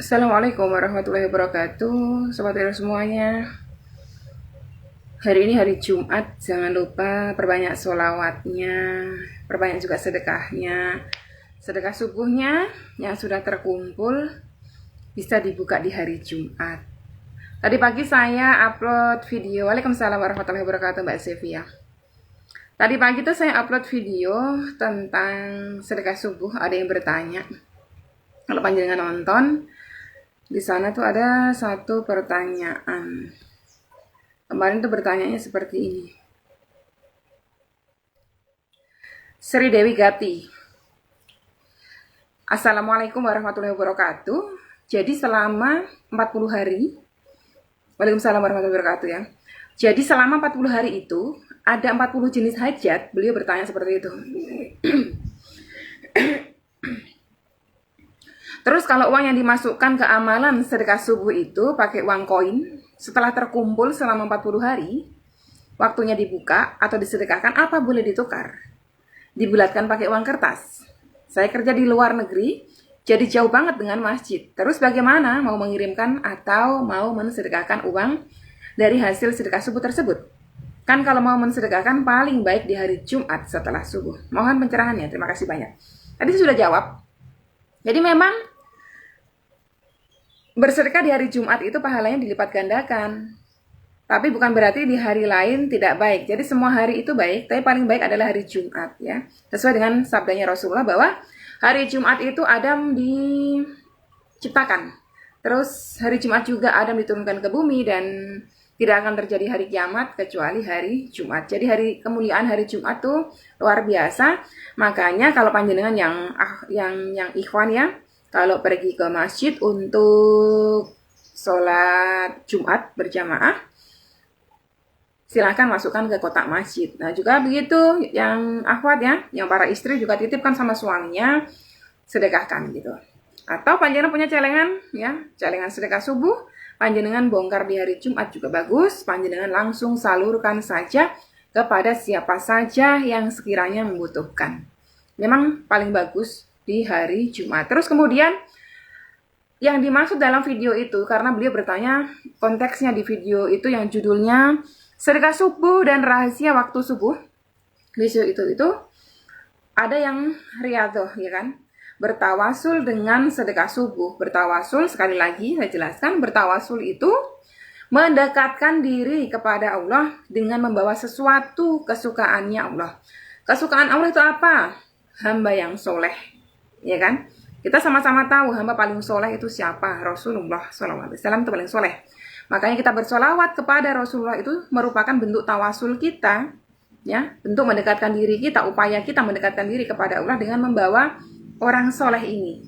Assalamualaikum warahmatullahi wabarakatuh, sobat Ero semuanya. Hari ini hari Jumat, jangan lupa perbanyak sholawatnya, perbanyak juga sedekahnya. Sedekah subuhnya yang sudah terkumpul bisa dibuka di hari Jumat. Tadi pagi saya upload video. Waalaikumsalam warahmatullahi wabarakatuh, Mbak Sevia. Tadi pagi tuh saya upload video tentang sedekah subuh. Ada yang bertanya, kalau panjenengan nonton, di sana tuh ada satu pertanyaan. Kemarin tuh bertanyanya seperti ini. Sri Dewi Gati. Assalamualaikum warahmatullahi wabarakatuh. Jadi selama 40 hari, Waalaikumsalam warahmatullahi wabarakatuh ya. Jadi selama 40 hari itu ada 40 jenis hajat. Beliau bertanya seperti itu. Terus kalau uang yang dimasukkan ke amalan sedekah subuh itu pakai uang koin, setelah terkumpul selama 40 hari, waktunya dibuka atau disedekahkan, apa boleh ditukar? Dibulatkan pakai uang kertas. Saya kerja di luar negeri, jadi jauh banget dengan masjid. Terus bagaimana mau mengirimkan atau mau mensedekahkan uang dari hasil sedekah subuh tersebut? Kan kalau mau mensedekahkan paling baik di hari Jumat setelah subuh. Mohon pencerahannya, terima kasih banyak. Tadi saya sudah jawab. Jadi memang bersedekah di hari Jumat itu pahalanya dilipat gandakan. Tapi bukan berarti di hari lain tidak baik. Jadi semua hari itu baik, tapi paling baik adalah hari Jumat ya. Sesuai dengan sabdanya Rasulullah bahwa hari Jumat itu Adam diciptakan. Terus hari Jumat juga Adam diturunkan ke bumi dan tidak akan terjadi hari kiamat kecuali hari Jumat. Jadi hari kemuliaan hari Jumat tuh luar biasa. Makanya kalau panjenengan yang ikhwan ya, kalau pergi ke masjid untuk sholat Jumat berjamaah, silahkan masukkan ke kotak masjid. Nah juga begitu yang akhwat ya, yang para istri juga titipkan sama suaminya, sedekahkan gitu. Atau panjenengan punya celengan ya, celengan sedekah subuh, panjenengan bongkar di hari Jumat juga bagus, panjenengan langsung salurkan saja kepada siapa saja yang sekiranya membutuhkan. Memang paling bagus di hari Jumat. Terus kemudian yang dimaksud dalam video itu, karena beliau bertanya konteksnya di video itu yang judulnya sedekah subuh dan rahasia waktu subuh. Video itu ada yang riyadhah ya kan, bertawasul dengan sedekah subuh. Bertawasul, sekali lagi saya jelaskan, bertawasul itu mendekatkan diri kepada Allah dengan membawa sesuatu kesukaannya Allah. Kesukaan Allah itu apa? Hamba yang soleh, ya kan? Kita sama-sama tahu hamba paling soleh itu siapa? Rasulullah SAW itu paling soleh. Makanya kita bersolawat kepada Rasulullah itu merupakan bentuk tawasul kita, ya, bentuk mendekatkan diri kita, upaya kita mendekatkan diri kepada Allah dengan membawa orang soleh ini,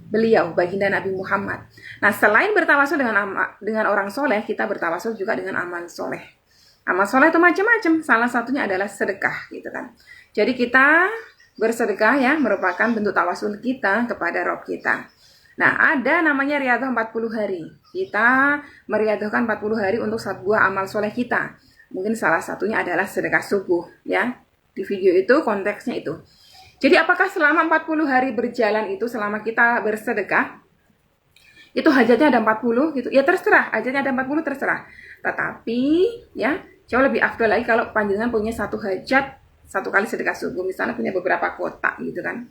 beliau baginda Nabi Muhammad. Nah, selain bertawasul dengan orang soleh, kita bertawasul juga dengan amal soleh. Amal soleh itu macam-macam. Salah satunya adalah sedekah, gitu kan. Jadi kita bersedekah ya merupakan bentuk tawasul kita kepada Rob kita. Nah, ada namanya riyadhah 40 hari. Kita meriadhahkan 40 hari untuk sebuah amal soleh kita. Mungkin salah satunya adalah sedekah subuh ya. Di video itu konteksnya itu. Jadi apakah selama 40 hari berjalan itu, selama kita bersedekah, itu hajatnya ada 40 gitu? Ya terserah, hajatnya ada 40 terserah. Tetapi ya jauh lebih afdal lagi kalau panjenengan punya satu hajat, satu kali sedekah subuh, misalnya punya beberapa kotak gitu kan.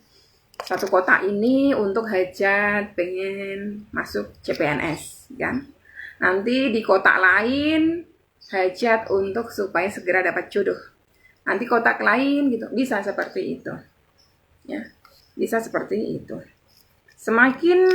Satu kotak ini untuk hajat pengen masuk CPNS kan. Nanti di kotak lain hajat untuk supaya segera dapat jodoh. Nanti kotak lain gitu, bisa seperti itu. Ya, bisa seperti itu. Semakin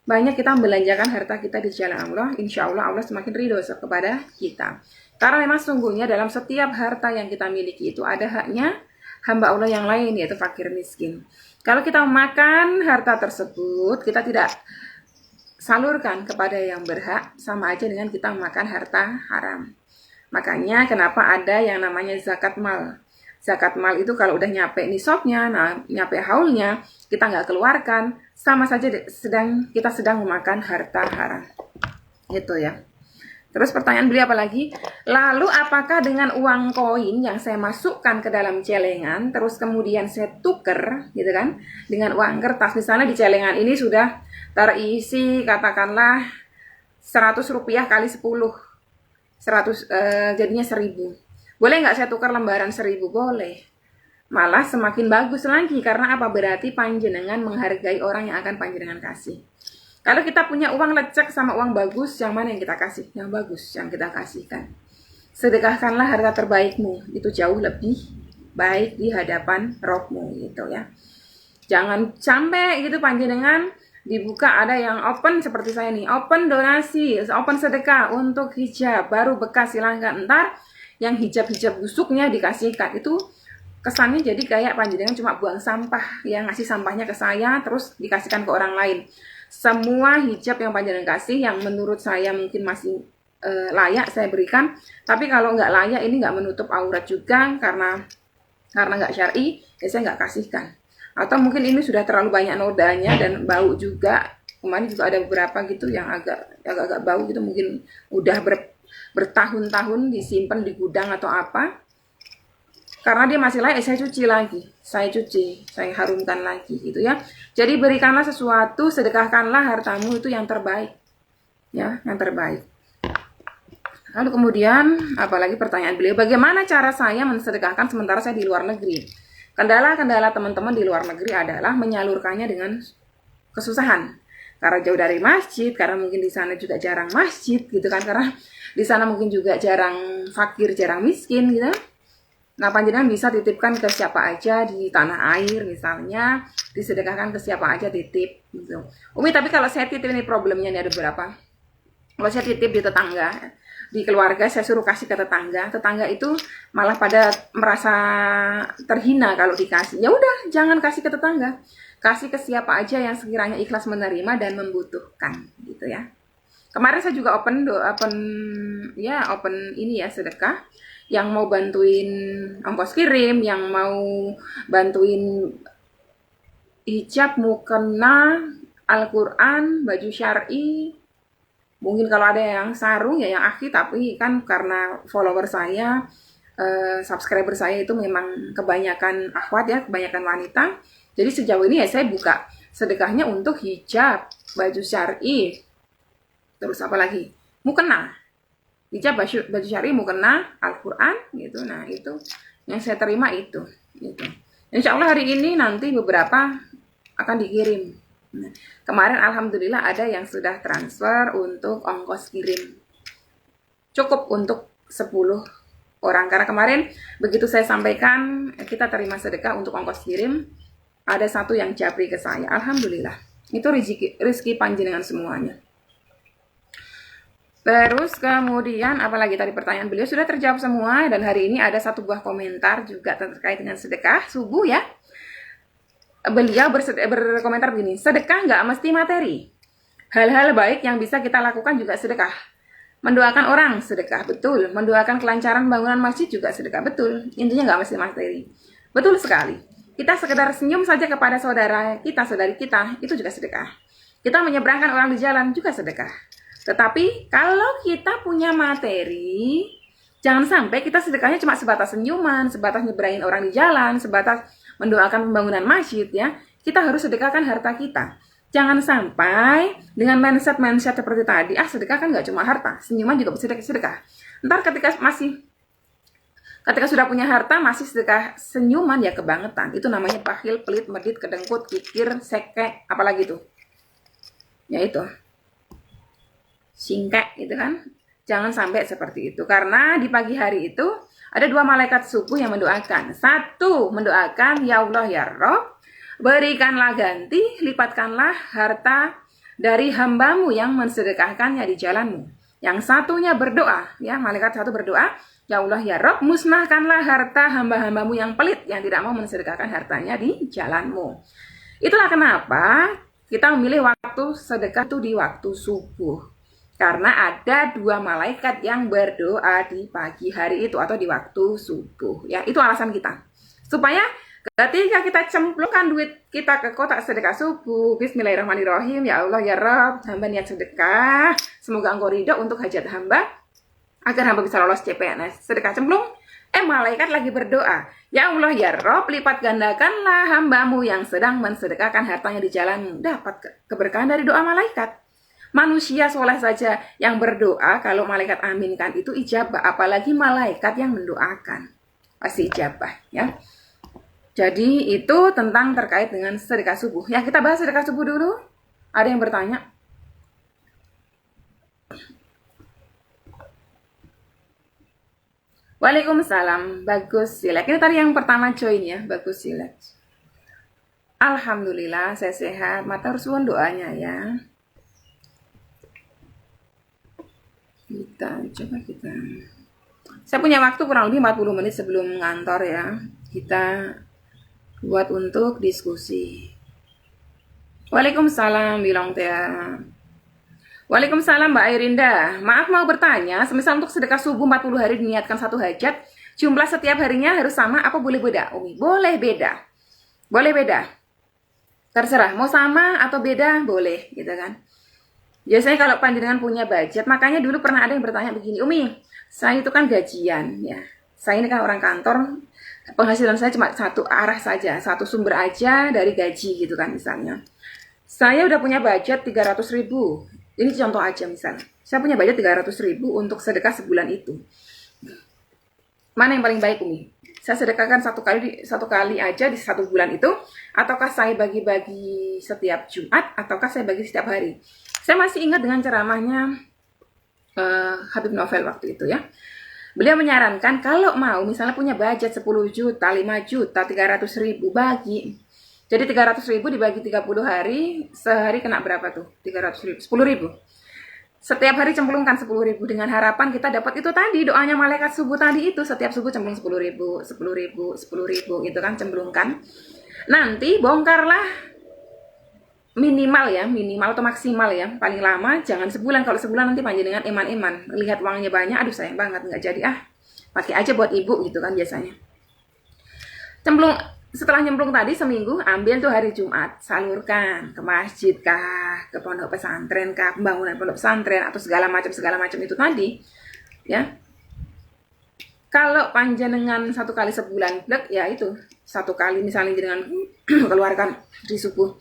banyak kita membelanjakan harta kita di jalan Allah, insya Allah Allah semakin ridho kepada kita. Karena memang sungguhnya dalam setiap harta yang kita miliki itu ada haknya hamba Allah yang lain, yaitu fakir miskin. Kalau kita makan harta tersebut, kita tidak salurkan kepada yang berhak, sama aja dengan kita makan harta haram. Makanya kenapa ada yang namanya zakat mal. Zakat mal itu kalau udah nyampe nisabnya, nyampe haulnya, kita nggak keluarkan, sama saja kita sedang memakan harta haram. Gitu ya. Terus pertanyaan beliau apa lagi? Lalu apakah dengan uang koin yang saya masukkan ke dalam celengan, terus kemudian saya tuker, gitu kan, dengan uang kertas. Misalnya di celengan ini sudah terisi katakanlah 100 rupiah kali 10, 100 jadinya 1000. Boleh nggak saya tukar lembaran 1000? Boleh. Malah semakin bagus lagi, karena apa? Berarti panjenengan menghargai orang yang akan panjenengan kasih. Kalau kita punya uang lecek sama uang bagus, yang mana yang kita kasih? Yang bagus yang kita kasihkan. Sedekahkanlah harta terbaikmu, itu jauh lebih baik di hadapan Robmu gitu ya. Jangan sampai gitu panjenengan dibuka ada yang open seperti saya nih, open donasi, open sedekah untuk hijab baru bekas, silahkan. Ntar yang hijab-hijab busuknya dikasihkan, itu kesannya jadi kayak panjenengan cuma buang sampah, yang ngasih sampahnya ke saya terus dikasihkan ke orang lain. Semua hijab yang panjenengan kasih yang menurut saya mungkin masih layak saya berikan, tapi kalau nggak layak, ini nggak menutup aurat juga karena nggak syar'i, ya saya nggak kasihkan. Atau mungkin ini sudah terlalu banyak nodanya dan bau juga. Kemarin juga ada beberapa gitu yang agak bau gitu, mungkin udah bertahun-tahun disimpan di gudang atau apa. Karena dia masih layak, saya cuci lagi, saya harumkan lagi gitu ya. Jadi berikanlah sesuatu, sedekahkanlah hartamu itu yang terbaik, ya, yang terbaik. Lalu kemudian, apalagi pertanyaan beliau, bagaimana cara saya mensedekahkan sementara saya di luar negeri? Kendala-kendala teman-teman di luar negeri adalah menyalurkannya dengan kesusahan. Karena jauh dari masjid, karena mungkin di sana juga jarang masjid gitu kan, karena di sana mungkin juga jarang fakir, jarang miskin gitu. Nah, panjenengan bisa titipkan ke siapa aja di tanah air misalnya, disedekahkan ke siapa aja titip gitu. Umi, tapi kalau saya titip ini problemnya nih ada berapa? Kalau saya titip di tetangga, di keluarga, saya suruh kasih ke tetangga itu malah pada merasa terhina kalau dikasih. Ya udah, jangan kasih ke tetangga. Kasih ke siapa aja yang sekiranya ikhlas menerima dan membutuhkan gitu ya. Kemarin saya juga open ini ya, sedekah. Yang mau bantuin ongkos kirim, yang mau bantuin hijab, mukena, Al-Quran, baju syar'i. Mungkin kalau ada yang sarung ya yang akhi, tapi kan karena follower saya, subscriber saya itu memang kebanyakan akhwat ya, kebanyakan wanita. Jadi sejauh ini ya saya buka sedekahnya untuk hijab, baju syar'i, terus apa lagi? Mukena. Hijab, baju syar'i, mukena, Al-Quran gitu. Nah itu yang saya terima itu gitu. Insya Allah hari ini nanti beberapa akan dikirim. Nah, kemarin alhamdulillah ada yang sudah transfer untuk ongkos kirim, cukup untuk 10 orang. Karena kemarin begitu saya sampaikan kita terima sedekah untuk ongkos kirim, ada satu yang japri ke saya. Alhamdulillah, itu rezeki panjenengan semuanya. Terus kemudian apalagi tadi pertanyaan beliau sudah terjawab semua, dan hari ini ada satu buah komentar juga terkait dengan sedekah subuh ya. Beliau berkomentar begini, sedekah nggak mesti materi. Hal-hal baik yang bisa kita lakukan juga sedekah. Mendoakan orang sedekah, betul. Mendoakan kelancaran bangunan masjid juga sedekah, betul. Intinya nggak mesti materi. Betul sekali. Kita sekedar senyum saja kepada saudara kita, saudari kita, itu juga sedekah. Kita menyeberangkan orang di jalan juga sedekah. Tetapi kalau kita punya materi, jangan sampai kita sedekahnya cuma sebatas senyuman, sebatas nyeberangin orang di jalan, sebatas mendoakan pembangunan masjid ya. Kita harus sedekahkan harta kita. Jangan sampai dengan mindset seperti tadi, sedekah kan nggak cuma harta, senyuman juga sedekah. Ntar ketika sudah punya harta masih sedekah senyuman, ya kebangetan. Itu namanya bakhil, pelit, medit, kedengkut, kikir, seke, apalagi tuh. Ya itu. Singkek gitu kan. Jangan sampai seperti itu. Karena di pagi hari itu ada 2 malaikat subuh yang mendoakan. Satu mendoakan, ya Allah ya Rabb, berikanlah ganti, lipatkanlah harta dari hambamu yang mensedekahkannya di jalanmu. Yang satunya berdoa, ya malaikat satu berdoa, ya Allah ya Rabb, musnahkanlah harta hamba-hambamu yang pelit, yang tidak mau mensedekahkan hartanya di jalanmu. Itulah kenapa kita memilih waktu sedekah itu di waktu subuh. Karena ada 2 malaikat yang berdoa di pagi hari itu atau di waktu subuh. Ya, itu alasan kita. Supaya ketika kita cemplungkan duit kita ke kotak sedekah subuh, bismillahirrahmanirrahim, ya Allah ya Rabb, hamba niat sedekah, semoga engkau ridho untuk hajat hamba, agar hamba bisa lolos CPNS. Sedekah cemplung, Malaikat lagi berdoa, ya Allah ya Rob, lipat gandakanlah hambamu yang sedang mensedekahkan hartanya di jalanmu. Dapat keberkahan dari doa malaikat. Manusia soleh saja yang berdoa, kalau malaikat aminkan itu ijabah, apalagi malaikat yang mendoakan. Pasti ijabah ya. Jadi itu tentang terkait dengan sedekah subuh. Ya, kita bahas sedekah subuh dulu. Ada yang bertanya? Waalaikumsalam. Bagus, Silek. Ini tadi yang pertama join ya. Bagus, Silek. Alhamdulillah, saya sehat. Matur suwun doanya ya. Kita. Saya punya waktu kurang lebih 40 menit sebelum ngantor ya. Kita buat untuk diskusi. Waalaikumsalam, bilang teh. Waalaikumsalam Mbak Airinda. Maaf mau bertanya, semisal untuk sedekah subuh 40 hari diniatkan satu hajat, jumlah setiap harinya harus sama apa boleh beda? Umi, boleh beda. Boleh beda. Terserah, mau sama atau beda boleh, gitu kan. Biasanya kalau panjenengan punya budget, makanya dulu pernah ada yang bertanya begini, Umi, saya itu kan gajian ya. Saya ini kan orang kantor, penghasilan saya cuma satu arah saja, satu sumber aja dari gaji gitu kan misalnya. Saya udah punya budget 300.000. Ini contoh aja misalnya. Saya punya budget 300.000 untuk sedekah sebulan itu. Mana yang paling baik Umi? Saya sedekahkan satu kali aja di satu bulan itu, ataukah saya bagi-bagi setiap Jumat, ataukah saya bagi setiap hari? Saya masih ingat dengan ceramahnya Habib Novel waktu itu ya. Beliau menyarankan kalau mau misalnya punya budget 10 juta, 5 juta, 300.000 bagi. Jadi 300.000 dibagi 30 hari, sehari kena berapa tuh? 300.000, 10.000. Setiap hari cemplungkan 10.000 dengan harapan kita dapat itu tadi, doanya malaikat subuh tadi itu, setiap subuh cemplung 10.000, 10.000, 10.000 gitu kan, cemplungkan. Nanti bongkarlah minimal atau maksimal ya, paling lama jangan sebulan. Kalau sebulan nanti panjenengan iman lihat uangnya banyak, aduh sayang banget nggak jadi, pakai aja buat ibu gitu kan biasanya. Setelah nyemplung tadi seminggu, ambil tuh hari Jumat, salurkan ke masjid kah, ke pondok pesantren kah, pembangunan pondok pesantren atau segala macam itu tadi ya. Kalau panjenengan satu kali sebulan, ya itu satu kali misalnya dengan keluarkan di subuh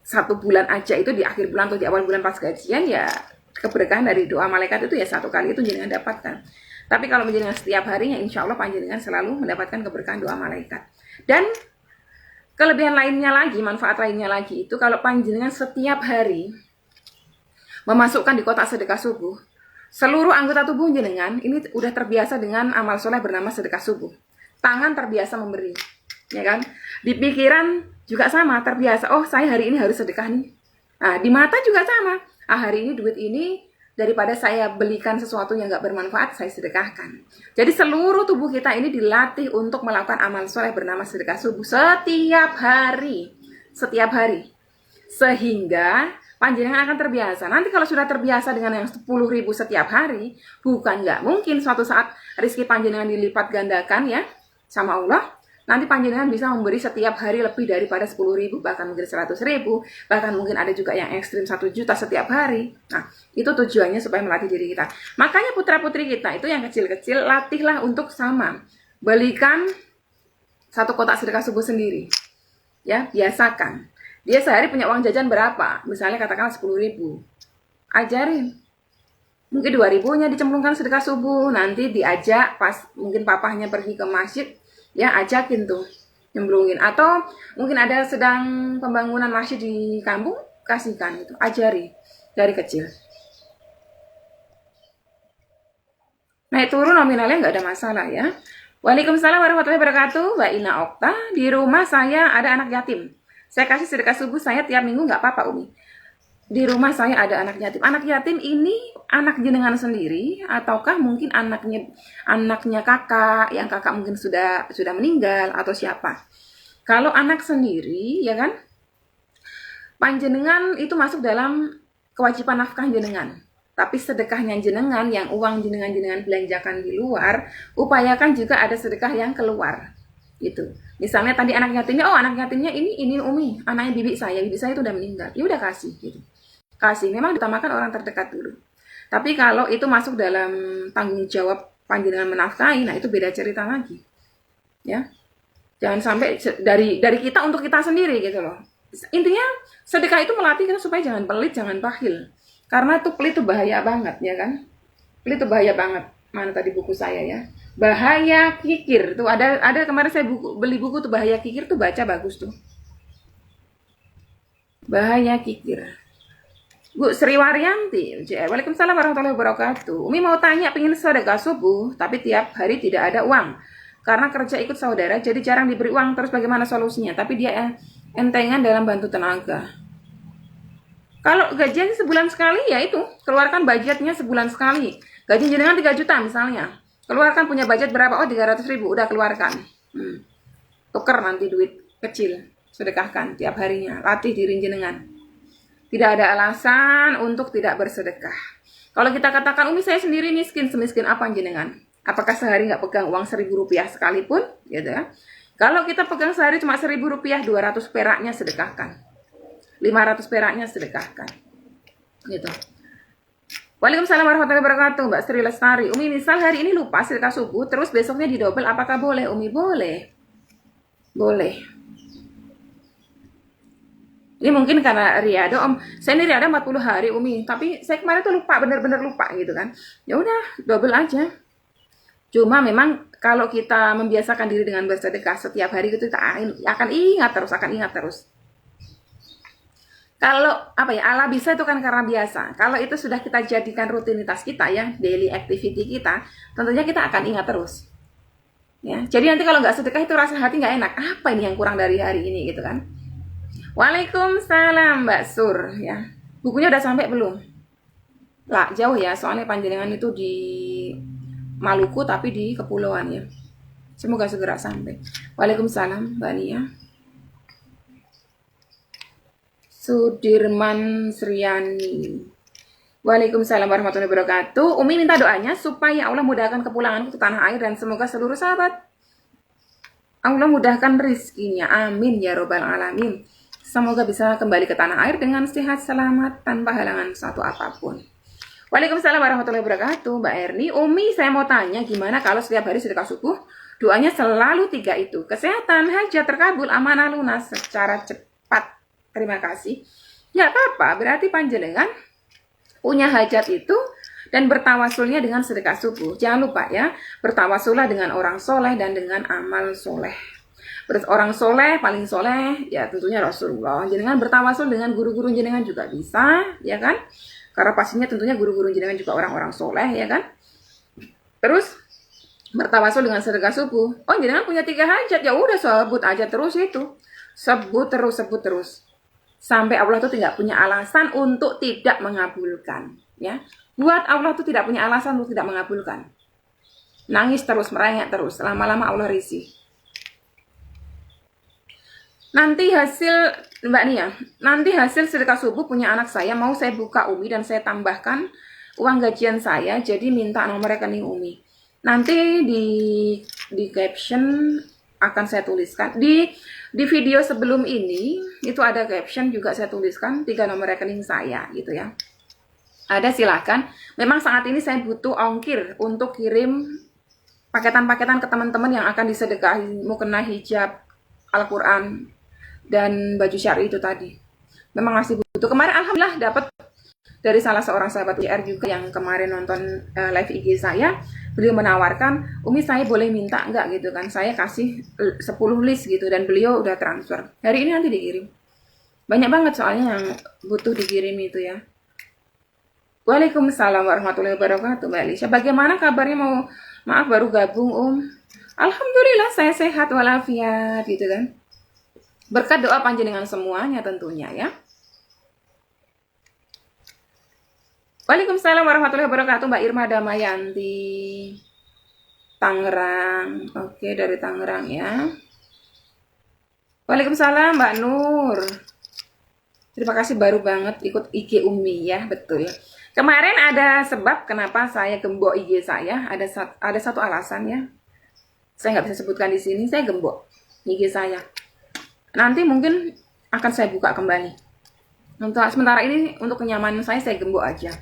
satu bulan aja, itu di akhir bulan atau di awal bulan pas gajian ya, keberkahan dari doa malaikat itu ya satu kali itu jenengan dapatkan. Tapi kalau menjenengan setiap harinya, insya Allah panjenengan selalu mendapatkan keberkahan doa malaikat. Dan kelebihan lainnya lagi, manfaat lainnya lagi itu kalau panjenengan setiap hari memasukkan di kotak sedekah subuh, seluruh anggota tubuh jenengan ini udah terbiasa dengan amal soleh bernama sedekah subuh. Tangan terbiasa memberi, ya kan? Di pikiran juga sama, terbiasa, oh saya hari ini harus sedekah nih. Nah, di mata juga sama, hari ini duit ini daripada saya belikan sesuatu yang gak bermanfaat, saya sedekahkan. Jadi seluruh tubuh kita ini dilatih untuk melakukan amal soleh bernama sedekah subuh setiap hari. Sehingga panjenengan akan terbiasa. Nanti kalau sudah terbiasa dengan yang 10.000 setiap hari, bukan gak mungkin suatu saat rezeki panjenengan dilipat gandakan ya sama Allah, nanti panjenengan bisa memberi setiap hari lebih daripada 10.000, bahkan mungkin 100.000, bahkan mungkin ada juga yang ekstrim 1 juta setiap hari. Nah, itu tujuannya supaya melatih diri kita. Makanya putra-putri kita itu yang kecil-kecil, latihlah untuk sama. Belikan satu kotak sedekah subuh sendiri. Ya, biasakan. Dia sehari punya uang jajan berapa? Misalnya katakanlah 10.000. Ajarin. Mungkin 2.000-nya dicemplungkan sedekah subuh, nanti diajak pas mungkin papahnya pergi ke masjid, ya ajakin tuh nyemplungin. Atau mungkin ada sedang pembangunan masjid di kampung, kasihkan itu, ajari dari kecil. Naik turun nominalnya nggak ada masalah ya. Waalaikumsalam warahmatullahi wabarakatuh. Mbak Ina Okta, di rumah saya ada anak yatim. Saya kasih sedekah subuh saya tiap minggu nggak apa-apa Umi? Di rumah saya ada anak yatim. Anak yatim ini anak jenengan sendiri ataukah mungkin anaknya kakak, yang kakak mungkin sudah meninggal atau siapa? Kalau anak sendiri ya kan, panjenengan itu masuk dalam kewajiban nafkah jenengan. Tapi sedekahnya jenengan, yang uang jenengan belanjakan di luar, upayakan juga ada sedekah yang keluar. Gitu. Misalnya tadi anak yatimnya, anak yatimnya ini Umi, anaknya bibi saya itu udah meninggal. Ya udah kasih gitu. Kasih, memang ditamakan orang terdekat dulu. Tapi kalau itu masuk dalam tanggung jawab panjenengan menafkahi, nah itu beda cerita lagi. Ya. Jangan sampai dari kita untuk kita sendiri gitu loh. Intinya sedekah itu melatih kita supaya jangan pelit, jangan bakhil. Karena tuh pelit itu bahaya banget ya kan. Pelit itu bahaya banget. Mana tadi buku saya ya? Bahaya kikir. Tuh ada kemarin saya beli buku tuh bahaya kikir tuh, baca bagus tuh. Bahaya kikir. Bu Sri Waryanti, Waalaikumsalam warahmatullahi wabarakatuh. Umi mau tanya, pengen sedekah subuh, tapi tiap hari tidak ada uang. Karena kerja ikut saudara, jadi jarang diberi uang. Terus bagaimana solusinya? Tapi dia entengan dalam bantu tenaga. Kalau gajian sebulan sekali, ya itu, keluarkan budgetnya sebulan sekali. Gaji jenengan 3 juta misalnya. Keluarkan punya budget berapa? Oh 300 ribu, udah keluarkan. Tuker nanti duit kecil, sedekahkan tiap harinya. Latih diri jenengan. Tidak ada alasan untuk tidak bersedekah. Kalau kita katakan, Umi saya sendiri miskin, semiskin apa jenengan? Apakah sehari nggak pegang uang 1.000 rupiah sekalipun? Gitu ya. Kalau kita pegang sehari cuma 1.000 rupiah, 200 peraknya sedekahkan. 500 peraknya sedekahkan. Gitu. Waalaikumsalam warahmatullahi wabarakatuh, Mbak Sri Lestari. Umi misal hari ini lupa sedekah subuh, terus besoknya didobel, apakah boleh? Umi boleh. Boleh. Ini mungkin karena riado, Om. Saya ini riado 40 hari, Umi. Tapi saya kemarin tuh lupa, bener-bener lupa gitu kan. Ya udah, double aja. Cuma memang kalau kita membiasakan diri dengan bersedekah setiap hari gitu, kita akan ingat terus. Kalau ala bisa itu kan karena biasa. Kalau itu sudah kita jadikan rutinitas kita ya, daily activity kita, tentunya kita akan ingat terus. Ya, jadi nanti kalau nggak sedekah itu rasa hati nggak enak. Apa ini yang kurang dari hari ini gitu kan? Waalaikumsalam Mbak Sur ya. Bukunya udah sampai belum? Lah, jauh ya, soalnya panjenengan itu di Maluku tapi di kepulauan ya. Semoga segera sampai. Waalaikumsalam Mbak Nia. Sudirman Sriani. Waalaikumsalam warahmatullahi wabarakatuh. Umi minta doanya supaya Allah mudahkan kepulangan ke tanah air dan semoga seluruh sahabat Allah mudahkan rizkinya. Amin ya robbal alamin. Semoga bisa kembali ke tanah air dengan sehat, selamat, tanpa halangan satu apapun. Waalaikumsalam warahmatullahi wabarakatuh. Mbak Erni, Umi saya mau tanya gimana kalau setiap hari sedekah subuh, doanya selalu 3 itu. Kesehatan, hajat terkabul, amanah lunas secara cepat. Terima kasih. Ya apa-apa, berarti panjenengan punya hajat itu dan bertawasulnya dengan sedekah subuh. Jangan lupa ya, bertawasullah dengan orang soleh dan dengan amal soleh. Orang soleh, paling soleh, ya tentunya Rasulullah. Jenengan bertawasul dengan guru-guru jenengan juga bisa, ya kan? Karena pastinya tentunya guru-guru jenengan juga orang-orang soleh, ya kan? Terus bertawasul dengan sedekah subuh. Oh, jenengan punya 3 hajat, ya udah sebut aja terus itu. Sebut terus. Sampai Allah tuh tidak punya alasan untuk tidak mengabulkan, ya. Buat Allah tuh tidak punya alasan untuk tidak mengabulkan. Nangis terus, merengek terus, lama-lama Allah risih. Nanti hasil sedekah subuh punya anak saya, mau saya buka Umi dan saya tambahkan uang gajian saya, jadi minta nomor rekening Umi. Nanti di caption akan saya tuliskan. Di video sebelum ini, itu ada caption juga saya tuliskan 3 nomor rekening saya gitu ya. Ada silahkan. Memang saat ini saya butuh ongkir untuk kirim paketan-paketan ke teman-teman yang akan disedekahi, mukena hijab, Al-Quran, dan baju syari itu tadi. Memang masih butuh. Kemarin alhamdulillah dapat dari salah seorang sahabat UR juga yang kemarin nonton live IG saya. Beliau menawarkan, Umi saya boleh minta enggak gitu kan. Saya kasih 10 list gitu dan beliau udah transfer. Hari ini nanti dikirim. Banyak banget soalnya yang butuh dikirim itu ya. Waalaikumsalam warahmatullahi wabarakatuh Mbak Alicia. Bagaimana kabarnya maaf baru gabung Alhamdulillah saya sehat walafiat gitu kan. Berkat doa panjenengan semuanya tentunya ya. Waalaikumsalam warahmatullahi wabarakatuh Mbak Irma Damayanti. Tangerang. Oke, dari Tangerang ya. Waalaikumsalam Mbak Nur. Terima kasih baru banget ikut IG Umi ya, betul. Kemarin ada sebab kenapa saya gembok IG saya, ada satu alasan ya. Saya nggak bisa sebutkan di sini, saya gembok IG saya. Nanti mungkin akan saya buka kembali. Untuk sementara ini untuk kenyamanan saya gembok aja.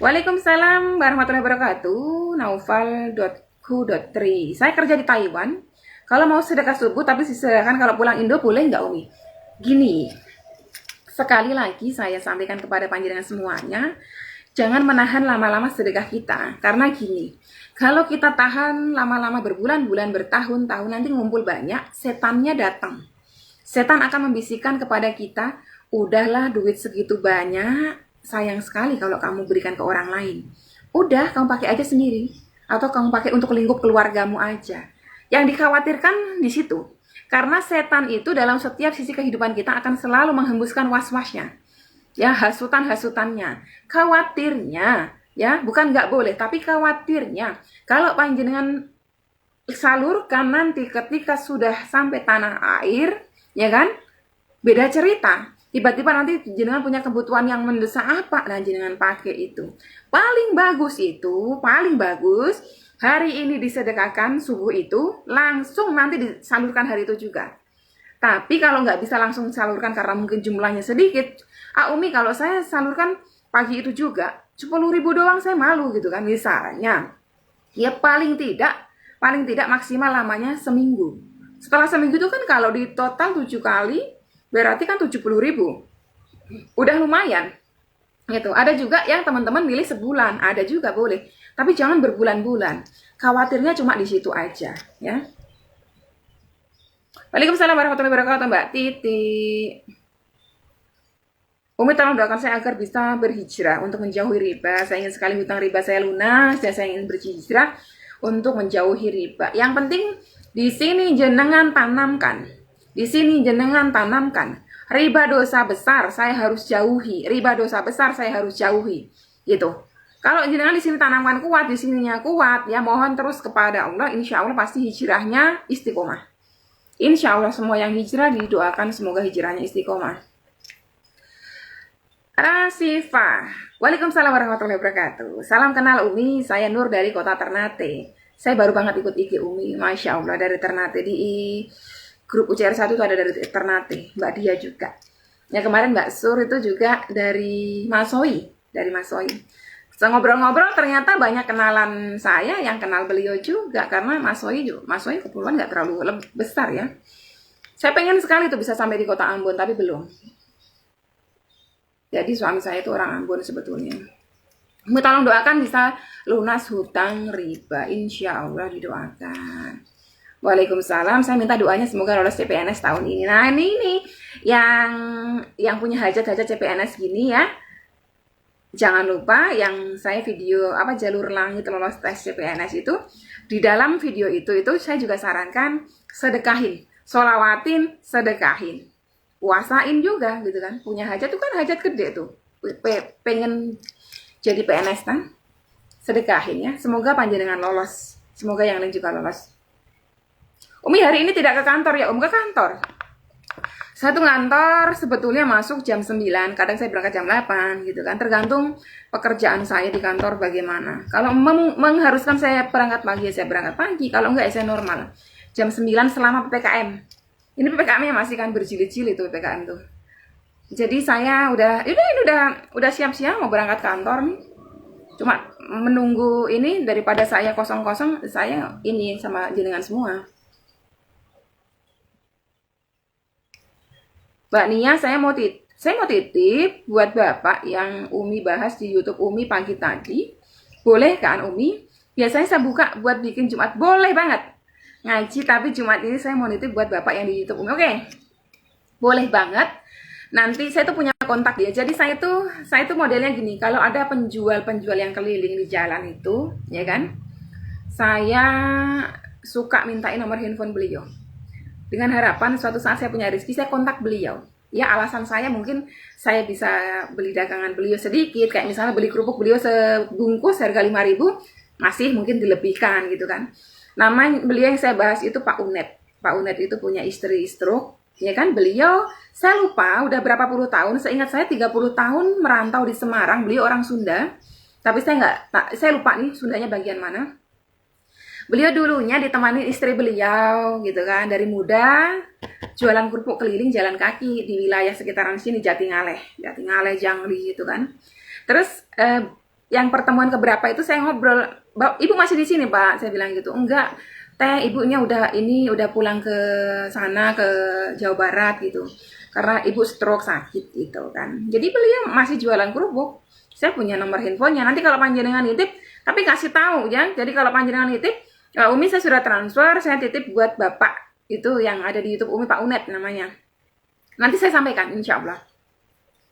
Waalaikumsalam warahmatullahi wabarakatuh. Naufal.ku.tri. Saya kerja di Taiwan. Kalau mau sedekah subuh tapi sisakan kalau pulang Indo boleh nggak Umi? Gini, sekali lagi saya sampaikan kepada panjenengan semuanya, jangan menahan lama-lama sedekah kita. Karena gini, kalau kita tahan lama-lama berbulan-bulan, bertahun-tahun, nanti ngumpul banyak, setannya datang. Setan akan membisikkan kepada kita, udahlah duit segitu banyak, sayang sekali kalau kamu berikan ke orang lain. Udah, kamu pakai aja sendiri. Atau kamu pakai untuk lingkup keluargamu aja. Yang dikhawatirkan di situ. Karena setan itu dalam setiap sisi kehidupan kita akan selalu menghembuskan was-wasnya. Ya, hasutan-hasutannya. Khawatirnya, ya, bukan nggak boleh, tapi khawatirnya. Kalau panjenengan salurkan nanti ketika sudah sampai tanah air, ya kan? Beda cerita. Tiba-tiba nanti jenengan punya kebutuhan yang mendesak apa, nah jenengan pakai itu. Paling bagus hari ini disedekahkan subuh itu, langsung nanti disalurkan hari itu juga. Tapi kalau nggak bisa langsung salurkan karena mungkin jumlahnya sedikit, Umi kalau saya salurkan pagi itu juga, 10.000 doang saya malu gitu kan misalnya. Ya paling tidak maksimal lamanya seminggu. Setelah seminggu itu kan kalau di total 7 kali, berarti kan 70.000. Udah lumayan. Gitu. Ada juga yang teman-teman milih sebulan, ada juga boleh. Tapi jangan berbulan-bulan. Khawatirnya cuma di situ aja, ya. Waalaikumsalam warahmatullahi wabarakatuh, Mbak Titi. Umi tolong doakan saya agar bisa berhijrah untuk menjauhi riba. Saya ingin sekali hutang riba saya lunas dan saya ingin berhijrah untuk menjauhi riba. Yang penting di sini jenengan tanamkan. Di sini jenengan tanamkan. Riba dosa besar saya harus jauhi. Riba dosa besar saya harus jauhi. Gitu. Kalau jenengan di sini tanamkan kuat, di sininya kuat, ya mohon terus kepada Allah. Insya Allah pasti hijrahnya istiqomah. Insya Allah semua yang hijrah didoakan semoga hijrahnya istiqomah. Rasifah. Waalaikumsalam warahmatullahi wabarakatuh. Salam kenal Umi, saya Nur dari kota Ternate. Saya baru banget ikut IG Umi, Masya Allah dari Ternate. Di grup UCR1 itu ada dari Ternate, Mbak Dia juga. Ya kemarin Mbak Sur itu juga dari Masoi. So, ngobrol-ngobrol ternyata banyak kenalan saya yang kenal beliau juga. Karena Masoi kebetulan nggak terlalu besar ya. Saya pengen sekali tuh bisa sampai di kota Ambon, tapi belum. Jadi suami saya itu orang Ambon sebetulnya. Tolong doakan bisa lunas hutang riba. Insya Allah didoakan. Waalaikumsalam. Saya minta doanya semoga lolos CPNS tahun ini. Nah ini yang punya hajat-hajat CPNS gini ya. Jangan lupa yang saya video jalur langit lolos tes CPNS itu. Di dalam video itu saya juga sarankan sedekahin. Sholawatin, sedekahin. Puasain juga gitu kan, punya hajat tuh kan hajat gede tuh, pengen jadi PNS kan, sedekahin ya, semoga panjenengan lolos, semoga yang lain juga lolos. Umi hari ini tidak ke kantor ya, ke kantor. Saya tuh ngantor sebetulnya masuk jam 9, kadang saya berangkat jam 8 gitu kan, tergantung pekerjaan saya di kantor bagaimana. Kalau mengharuskan saya berangkat pagi, saya berangkat pagi, kalau enggak ya saya normal. Jam 9 selama PPKM. Ini PPKM-nya masih kan berjilid-jilid tuh PPKM tuh. Jadi saya udah siap-siap mau berangkat kantor nih. Cuma menunggu ini daripada saya kosong-kosong, saya ini sama jenengan semua. Mbak Nia, saya mau titip buat Bapak yang Umi bahas di YouTube Umi pagi tadi. Boleh kan Umi? Biasanya saya buka buat bikin Jumat. Boleh banget. Ngaji tapi Jumat ini saya mau nitip buat Bapak yang di YouTube Umi. Oke. Boleh banget. Nanti saya tuh punya kontak dia. Jadi saya tuh modelnya gini, kalau ada penjual yang keliling di jalan itu, ya kan? Saya suka mintain nomor handphone beliau. Dengan harapan suatu saat saya punya rezeki, saya kontak beliau. Ya alasan saya mungkin saya bisa beli dagangan beliau sedikit, kayak misalnya beli kerupuk beliau sebungkus harga 5.000, masih mungkin dilebihkan gitu kan. Nama beliau yang saya bahas itu Pak Unet. Pak Unet itu punya istri stroke, ya kan? Beliau, saya lupa udah berapa puluh tahun, seingat saya 30 tahun merantau di Semarang. Beliau orang Sunda, tapi saya lupa nih Sundanya bagian mana. Beliau dulunya ditemani istri beliau gitu kan, dari muda jualan kerupuk keliling jalan kaki di wilayah sekitaran sini, Jatingaleh, Jangli gitu kan. Terus yang pertemuan keberapa itu saya ngobrol, ibu masih di sini Pak, saya bilang gitu. Enggak, teh ibunya udah pulang ke sana ke Jawa Barat gitu, karena ibu stroke sakit gitu kan. Jadi beliau masih jualan kerupuk. Saya punya nomor handphonenya, nanti kalau panjenengan nitip, tapi kasih tahu ya. Jadi kalau panjenengan nitip, Umi saya sudah transfer, saya titip buat bapak itu yang ada di YouTube Umi, Pak Unet namanya. Nanti saya sampaikan, insya Allah.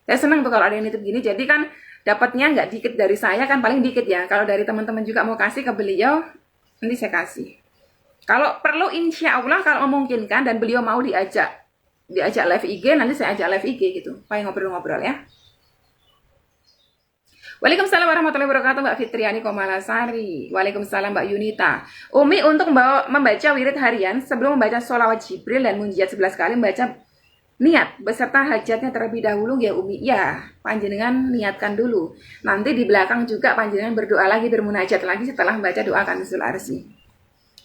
Saya senang tuh kalau ada yang nitip gini, jadi kan dapatnya nggak dikit dari saya kan, paling dikit ya. Kalau dari teman-teman juga mau kasih ke beliau, nanti saya kasih. Kalau perlu insya Allah, kalau memungkinkan dan beliau mau diajak live IG, nanti saya ajak live IG gitu. Supaya ngobrol-ngobrol ya. Waalaikumsalam warahmatullahi wabarakatuh Mbak Fitriani Komalasari. Waalaikumsalam Mbak Yunita. Umi untuk membaca wirid harian sebelum membaca sholawat Jibril dan munjiat 11 kali membaca niat beserta hajatnya terlebih dahulu ya Umi. Ya, panjenengan niatkan dulu. Nanti di belakang juga panjenengan berdoa lagi, bermunajat lagi setelah membaca doa Kanzul Arsy.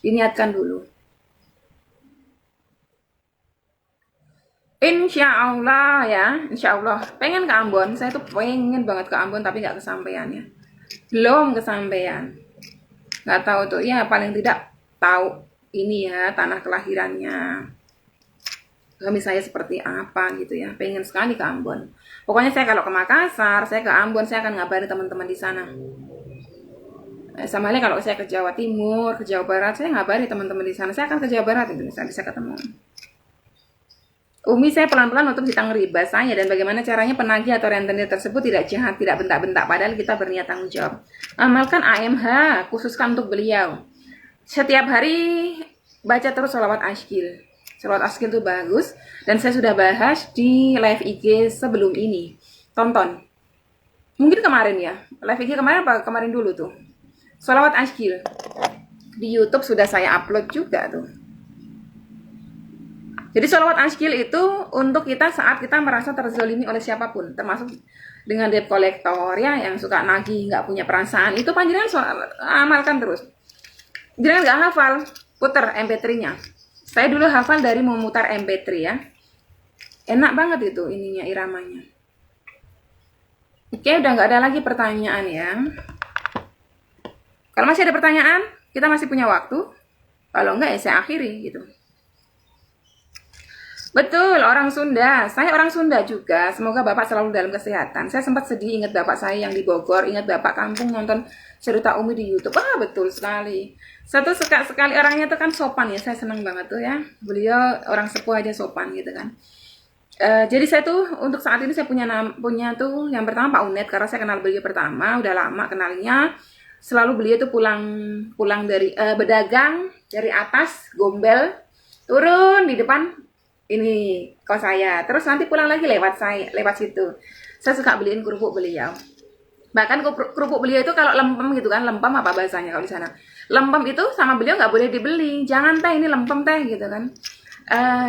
Diniatkan dulu. Insya Allah ya, insya Allah. Pengen ke Ambon, saya tuh pengen banget ke Ambon tapi nggak kesampaian ya. Belum kesampaian. Nggak tahu tuh, ya paling tidak tahu ini ya, tanah kelahirannya. Kami saya seperti apa gitu ya. Pengen sekali ke Ambon. Pokoknya saya kalau ke Makassar, saya ke Ambon, saya akan ngabarin teman-teman di sana. Sama halnya kalau saya ke Jawa Timur, ke Jawa Barat, saya ngabari teman-teman di sana. Saya akan ke Jawa Barat itu, saya bisa ketemu. Umi, saya pelan-pelan untuk hitang riba saya dan bagaimana caranya penagih atau rentenir tersebut tidak jahat, tidak bentak-bentak, padahal kita berniat tanggung jawab. Amalkan AMH, khususkan untuk beliau. Setiap hari baca terus sholawat ashkil. Sholawat ashkil itu bagus, dan saya sudah bahas di live IG sebelum ini. Tonton. Mungkin kemarin ya, live IG kemarin apa kemarin dulu tuh. Sholawat ashkil. Di YouTube sudah saya upload juga tuh. Jadi sholawat ashkil itu untuk kita saat kita merasa terzolimi oleh siapapun, termasuk dengan debt collector ya, yang suka nagih, nggak punya perasaan, itu panjenengan amalkan terus. Jangan nggak hafal, puter MP3-nya. Saya dulu hafal dari memutar MP3 ya. Enak banget itu ininya, iramanya. Oke, udah nggak ada lagi pertanyaan ya. Kalau masih ada pertanyaan, kita masih punya waktu. Kalau enggak ya saya akhiri gitu. Betul, orang Sunda. Saya orang Sunda juga. Semoga Bapak selalu dalam kesehatan. Saya sempat sedih ingat Bapak saya yang di Bogor, ingat Bapak kampung nonton cerita Umi di YouTube. Ah, betul sekali. Satu sekali orangnya tuh kan sopan ya. Saya senang banget tuh ya. Beliau orang sepuh aja sopan gitu kan. Jadi saya tuh untuk saat ini saya punya tuh yang pertama Pak Unet, karena saya kenal beliau pertama, udah lama kenalnya. Selalu beliau tuh pulang dari berdagang dari atas Gombel, turun di depan ini kos saya, terus nanti pulang lagi lewat situ. Saya suka beliin kerupuk beliau. Bahkan kerupuk beliau itu kalau lempem gitu kan, lempem apa bahasanya kalau di sana, lempem itu sama beliau nggak boleh dibeli. Jangan teh, ini lempem teh gitu kan.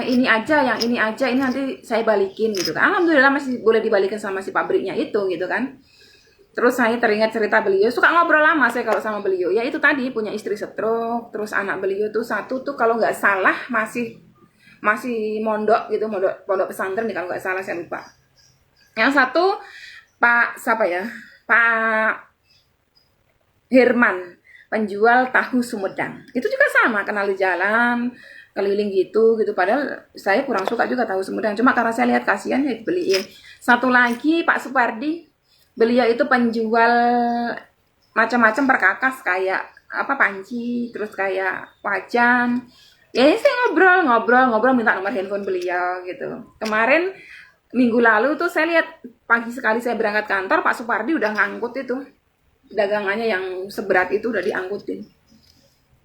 Ini aja, yang ini aja, ini nanti saya balikin gitu kan. Alhamdulillah masih boleh dibalikin sama si pabriknya itu gitu kan. Terus saya teringat cerita beliau, suka ngobrol lama saya kalau sama beliau. Ya itu tadi, punya istri stroke, terus anak beliau tuh satu tuh kalau nggak salah masih mondok gitu, pondok pesantren nih kalau nggak salah, saya lupa. Yang satu Pak siapa ya? Pak Herman, penjual tahu Sumedang. Itu juga sama, kenal di jalan, keliling gitu. Padahal saya kurang suka juga tahu Sumedang. Cuma karena saya lihat kasihan ya dibeliin. Satu lagi Pak Supardi, beliau itu penjual macam-macam perkakas kayak apa panci, terus kayak wajan. Ya saya ngobrol minta nomor handphone beliau gitu. Kemarin minggu lalu tuh saya lihat pagi sekali saya berangkat kantor, Pak Supardi udah ngangkut itu dagangannya yang seberat itu udah diangkutin.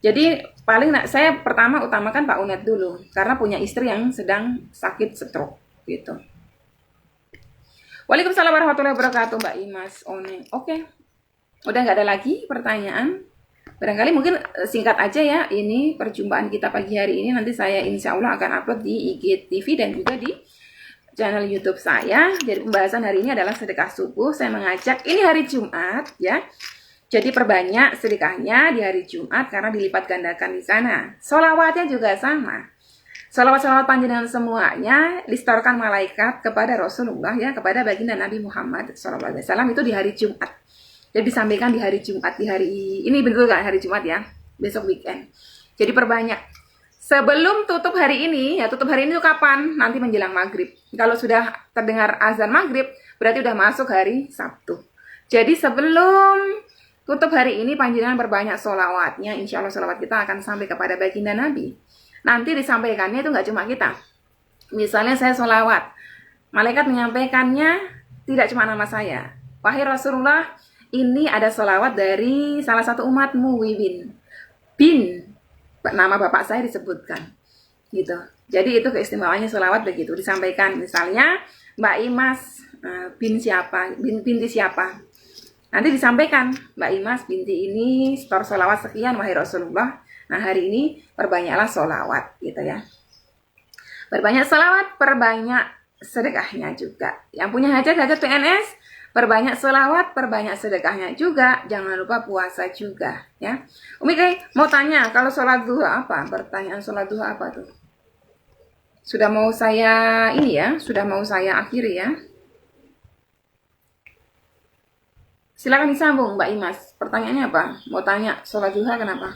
Jadi paling saya pertama utamakan Pak Unet dulu karena punya istri yang sedang sakit stroke gitu. Waalaikumsalam warahmatullahi wabarakatuh Mbak Imas One. Oke. Udah nggak ada lagi pertanyaan. Barangkali mungkin singkat aja ya, ini perjumpaan kita pagi hari ini. Nanti saya insya Allah akan upload di IGTV dan juga di channel YouTube saya. Jadi pembahasan hari ini adalah sedekah subuh. Saya mengajak, ini hari Jumat ya. Jadi perbanyak sedekahnya di hari Jumat karena dilipat gandakan di sana. Sholawatnya juga sama. Sholawat-sholawat panjenengan semuanya distorkan malaikat kepada Rasulullah ya, kepada baginda Nabi Muhammad SAW itu di hari Jumat. Jadi disampaikan di hari Jumat, di hari ini betul kan hari Jumat ya, besok weekend. Jadi perbanyak. Sebelum tutup hari ini, ya tutup hari ini itu kapan? Nanti menjelang maghrib. Kalau sudah terdengar azan maghrib, berarti udah masuk hari Sabtu. Jadi sebelum tutup hari ini, panjenengan perbanyak sholawatnya. Insya Allah sholawat kita akan sampai kepada baginda Nabi. Nanti disampaikannya itu nggak cuma kita. Misalnya saya sholawat, malaikat menyampaikannya tidak cuma nama saya. Wahai Rasulullah, ini ada sholawat dari salah satu umatmu, Wiwin. Bin, nama bapak saya disebutkan. Gitu. Jadi itu keistimewaannya sholawat begitu. Disampaikan misalnya, Mbak Imas bin siapa, binti siapa. Nanti disampaikan, Mbak Imas binti ini setor sholawat sekian, wahai Rasulullah. Nah hari ini perbanyaklah sholawat gitu ya. Perbanyak sholawat, perbanyak sedekahnya juga. Yang punya hajat PNS, perbanyak sholawat, perbanyak sedekahnya juga. Jangan lupa puasa juga ya. Umi mau tanya, kalau sholat duha apa? Pertanyaan sholat duha apa tuh? Sudah mau saya akhiri ya. Silakan disambung Mbak Imas. Pertanyaannya apa? Mau tanya sholat duha kenapa?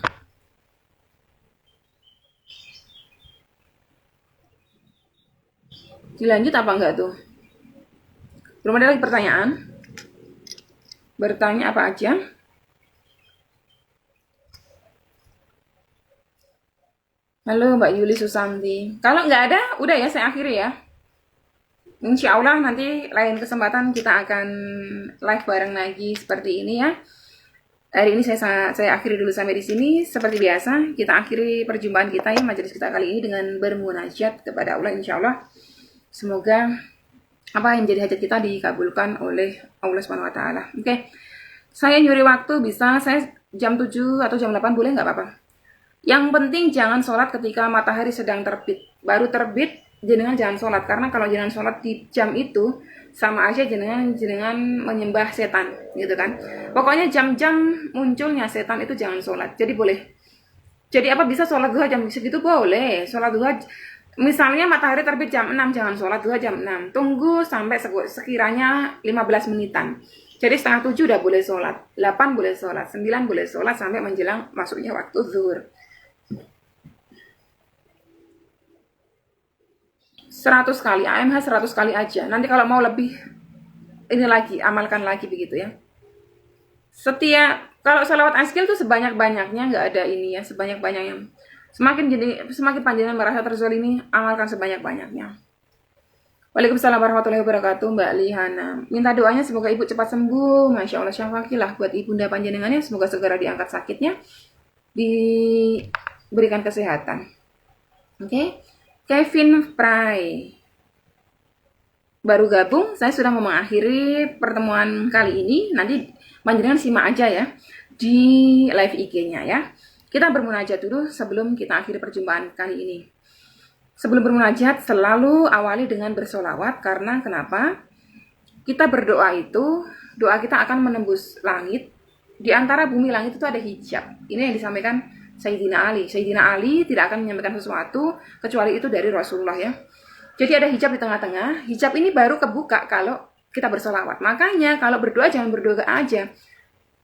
Dilanjut apa enggak tuh? Belum ada lagi pertanyaan? Bertanya apa aja? Halo Mbak Yuli Susanti. Kalau nggak ada, udah ya saya akhiri ya. Insya Allah nanti lain kesempatan kita akan live bareng lagi seperti ini ya. Hari ini saya akhiri dulu sampai di sini. Seperti biasa, kita akhiri perjumpaan kita ya, majelis kita kali ini dengan bermunajat kepada Allah. Insya Allah semoga apa yang jadi hajat kita dikabulkan oleh Allah Subhanahu wa taala. Oke. Saya nyuri waktu bisa saya jam 7 atau jam 8 boleh nggak apa-apa. Yang penting jangan sholat ketika matahari sedang terbit. Baru terbit jenengan jangan sholat, karena kalau jenengan sholat di jam itu sama aja jenengan menyembah setan gitu kan. Pokoknya jam-jam munculnya setan itu jangan sholat. Jadi boleh. Jadi apa bisa sholat duha jam segitu boleh. Sholat duha misalnya matahari terbit jam 6, jangan sholat duha jam 6. Tunggu sampai sekiranya 15 menitan. Jadi setengah 7 udah boleh sholat. 8 boleh sholat. 9 boleh sholat sampai menjelang masuknya waktu zuhur. 100 kali, AMH 100 kali aja. Nanti kalau mau lebih, ini lagi, amalkan lagi begitu ya. Kalau salawat askil tuh sebanyak-banyaknya, nggak ada ini ya, sebanyak-banyaknya. Semakin panjenengan merasa terzolimi, amalkan sebanyak-banyaknya. Waalaikumsalam warahmatullahi wabarakatuh, Mbak Lihana. Minta doanya semoga ibu cepat sembuh. Masya Allah, syafakilah buat ibunda panjenengannya. Semoga segera diangkat sakitnya, diberikan kesehatan. Oke. Kevin Pry baru gabung, saya sudah mau mengakhiri pertemuan kali ini. Nanti panjenengan simak aja ya di live IG-nya ya. Kita bermunajat dulu sebelum kita akhiri perjumpaan kali ini. Sebelum bermunajat selalu awali dengan bersolawat, karena kenapa? Kita berdoa itu, doa kita akan menembus langit. Di antara bumi langit itu ada hijab. Ini yang disampaikan Sayyidina Ali. Sayyidina Ali tidak akan menyampaikan sesuatu kecuali itu dari Rasulullah ya. Jadi ada hijab di tengah-tengah. Hijab ini baru kebuka kalau kita bersolawat. Makanya kalau berdoa jangan berdoa aja.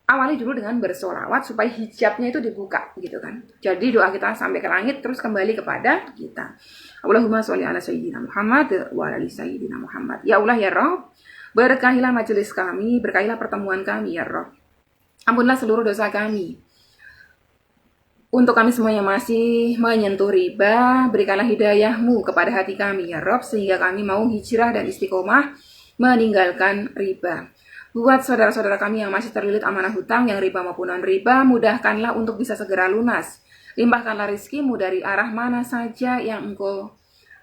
Awali dulu dengan bersolawat supaya hijabnya itu dibuka gitu kan. Jadi doa kita sampai ke langit terus kembali kepada kita. Allahumma sholli ala Sayyidina Muhammad wa ala Sayyidina Muhammad. Ya Allah ya Rabb, berkahilah majelis kami, berkahilah pertemuan kami ya Rabb. Ampunlah seluruh dosa kami. Untuk kami semua yang masih menyentuh riba, berikanlah hidayah-Mu kepada hati kami ya Rabb, sehingga kami mau hijrah dan istiqomah meninggalkan riba. Buat saudara-saudara kami yang masih terlilit amanah hutang, yang riba maupun non-riba, mudahkanlah untuk bisa segera lunas. Limpahkanlah rizki-Mu dari arah mana saja yang Engkau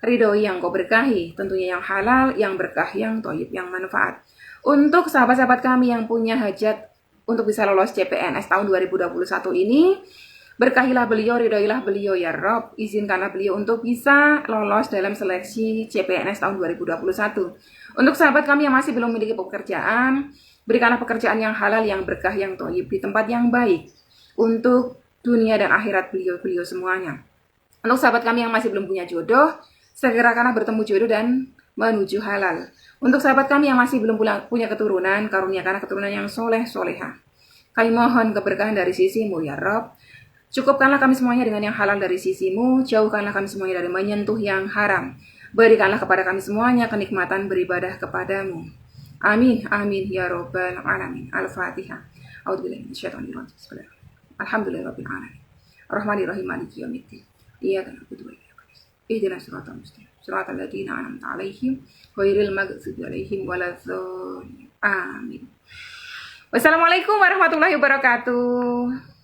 ridhoi, yang Engkau berkahi. Tentunya yang halal, yang berkah, yang thayyib, yang manfaat. Untuk sahabat-sahabat kami yang punya hajat untuk bisa lolos CPNS tahun 2021 ini, berkahilah beliau, ridhoilah beliau ya Rob. Izinkanlah beliau untuk bisa lolos dalam seleksi CPNS tahun 2021. Untuk sahabat kami yang masih belum memiliki pekerjaan, berikanlah pekerjaan yang halal, yang berkah, yang thayyib di tempat yang baik untuk dunia dan akhirat beliau semuanya. Untuk sahabat kami yang masih belum punya jodoh, segerakanlah bertemu jodoh dan menuju halal. Untuk sahabat kami yang masih belum punya keturunan, karuniakanlah keturunan yang soleh soleha. Kami mohon keberkahan dari sisimu ya Rob. Cukupkanlah kami semuanya dengan yang halal dari sisimu, jauhkanlah kami semuanya dari menyentuh yang haram. Berikanlah kepada kami semuanya kenikmatan beribadah kepadamu. Amin, amin, ya Rabbal Alamin. Al-Fatihah. A'udzubillahi minasyaitonirrajim. Alhamdulillahirabbil alamin. Arrahmanirrahim, maliki yaumiddin. Iyyaka na'budu wa iyyaka nasta'in. Ihdinas siratal mustaqim. Siratal ladzina an'amta 'alaihim ghairil maghdubi 'alaihim waladdallin. Amin. Wassalamualaikum warahmatullahi wabarakatuh.